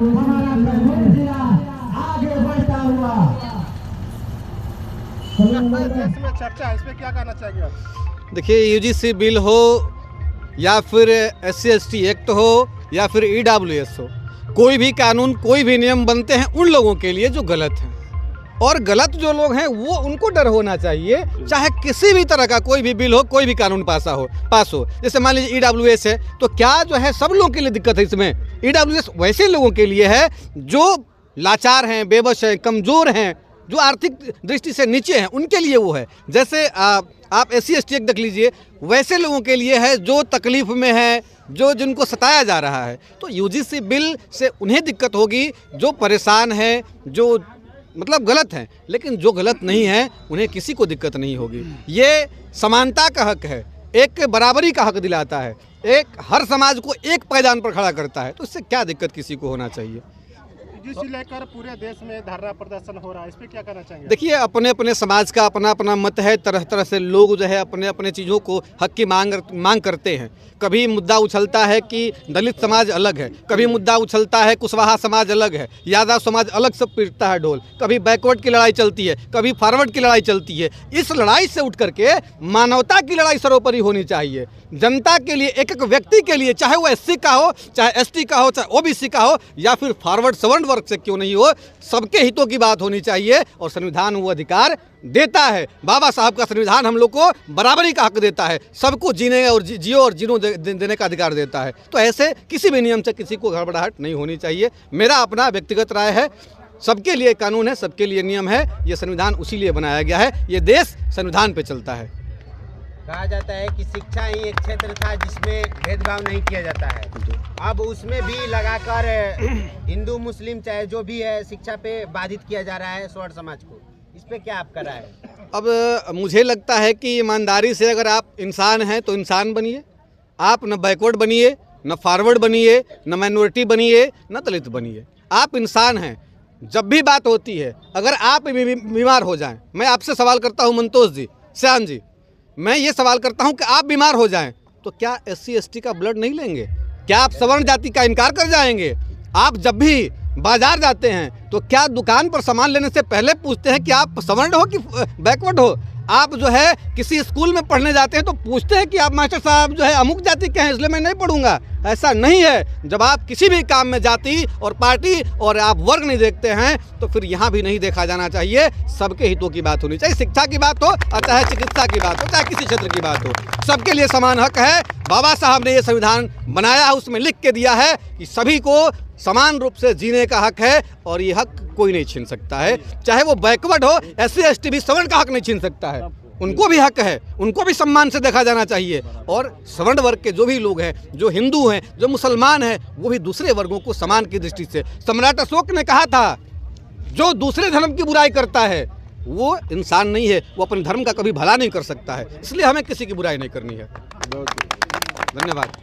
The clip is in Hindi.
आगे बढ़ता हुआ देश में चर्चा है, इस पे क्या कहना चाहेंगे आप? देखिए, यूजीसी बिल हो या फिर SC/ST एक्ट हो या फिर EWS हो, कोई भी कानून, कोई भी नियम बनते हैं उन लोगों के लिए जो गलत हैं, और गलत जो लोग हैं वो उनको डर होना चाहिए। चाहे किसी भी तरह का कोई भी बिल हो, कोई भी कानून पास हो। जैसे मान लीजिए EWS है, तो क्या जो है सब लोगों के लिए दिक्कत है इसमें? EWS वैसे लोगों के लिए है जो लाचार हैं, बेबस हैं, कमज़ोर हैं, जो आर्थिक दृष्टि से नीचे हैं, उनके लिए वो है। जैसे आप SC/ST एक्ट देख लीजिए, वैसे लोगों के लिए है जो तकलीफ़ में है, जिनको सताया जा रहा है। तो यूजीसी बिल से उन्हें दिक्कत होगी जो परेशान है, जो मतलब गलत हैं, लेकिन जो गलत नहीं है उन्हें किसी को दिक्कत नहीं होगी। ये समानता का हक है, एक बराबरी का हक दिलाता है, एक हर समाज को एक पायदान पर खड़ा करता है, तो इससे क्या दिक्कत किसी को होना चाहिए। जिसे लेकर पूरे देश में धरना प्रदर्शन हो रहा है, इस पे क्या कहना चाहेंगे? देखिए, अपने अपने समाज का अपना अपना मत है। तरह तरह से लोग जो है अपने अपने चीज़ों को हक की मांग करते हैं। कभी मुद्दा उछलता है कि दलित समाज अलग है, कभी मुद्दा उछलता है कुशवाहा समाज अलग है, यादव समाज अलग से पीटता है ढोल, कभी बैकवर्ड की लड़ाई चलती है, कभी फॉरवर्ड की लड़ाई चलती है। इस लड़ाई से उठ करके मानवता की लड़ाई सर्वोपरि होनी चाहिए। जनता के लिए, एक एक व्यक्ति के लिए, चाहे वो SC का हो, चाहे ST का हो, चाहे OBC का हो, या फिर फॉरवर्ड सवर्ण वर्ग से क्यों नहीं हो, सबके हितों की बात होनी चाहिए। और संविधान वो अधिकार देता है। बाबा साहब का संविधान हम लोग को बराबरी का हक देता है, सबको जीने और जियो और जीनो देने का अधिकार देता है। तो ऐसे किसी भी नियम से किसी को घबराहट नहीं होनी चाहिए। मेरा अपना व्यक्तिगत राय है, सबके लिए कानून है, सबके लिए नियम है। ये संविधान उसी लिए बनाया गया है, ये देश संविधान पे चलता है। कहा जाता है कि शिक्षा ही एक क्षेत्र था जिसमें भेदभाव नहीं किया जाता है, अब उसमें भी लगाकर हिंदू मुस्लिम चाहे जो भी है शिक्षा पे बाधित किया जा रहा है स्वर्ण समाज को। इस पे क्या आपका राय है? अब मुझे लगता है कि ईमानदारी से अगर आप इंसान हैं तो इंसान बनिए। आप न बैकवर्ड बनिए, न फॉरवर्ड बनिए, न माइनॉरिटी बनिए, न दलित बनिए। आप इंसान हैं। जब भी बात होती है, अगर आप बीमार हो जाएं, मैं आपसे सवाल करता हूं मंतोष जी, श्याम जी, मैं ये सवाल करता हूं कि आप बीमार हो जाएं तो क्या SC/ST का ब्लड नहीं लेंगे? क्या आप सवर्ण जाति का इनकार कर जाएंगे? आप जब भी बाजार जाते हैं तो क्या दुकान पर सामान लेने से पहले पूछते हैं कि आप सवर्ण हो कि बैकवर्ड हो? आप जो है किसी स्कूल में पढ़ने जाते हैं तो पूछते हैं कि आप मास्टर साहब जो है अमुक जाति के हैं इसलिए मैं नहीं पढ़ूंगा? ऐसा नहीं है। जब आप किसी भी काम में जाति और पार्टी और आप वर्ग नहीं देखते हैं तो फिर यहाँ भी नहीं देखा जाना चाहिए। सबके हितों की बात होनी चाहिए। शिक्षा की बात हो, चाहे चिकित्सा की बात हो, चाहे किसी क्षेत्र की बात हो, सबके लिए समान हक है। बाबा साहब ने ये संविधान बनाया है, उसमें लिख के दिया है कि सभी को समान रूप से जीने का हक है, और ये हक कोई नहीं छीन सकता है। चाहे वो बैकवर्ड हो, SC/ST भी सवर्ण का हक नहीं छीन सकता है। उनको भी हक है, उनको भी सम्मान से देखा जाना चाहिए। और सवर्ण वर्ग के जो भी लोग हैं, जो हिंदू हैं, जो मुसलमान हैं, वो भी दूसरे वर्गों को समान की दृष्टि से। सम्राट अशोक ने कहा था, जो दूसरे धर्म की बुराई करता है वो इंसान नहीं है, वो अपने धर्म का कभी भला नहीं कर सकता है। इसलिए हमें किसी की बुराई नहीं करनी है। धन्यवाद।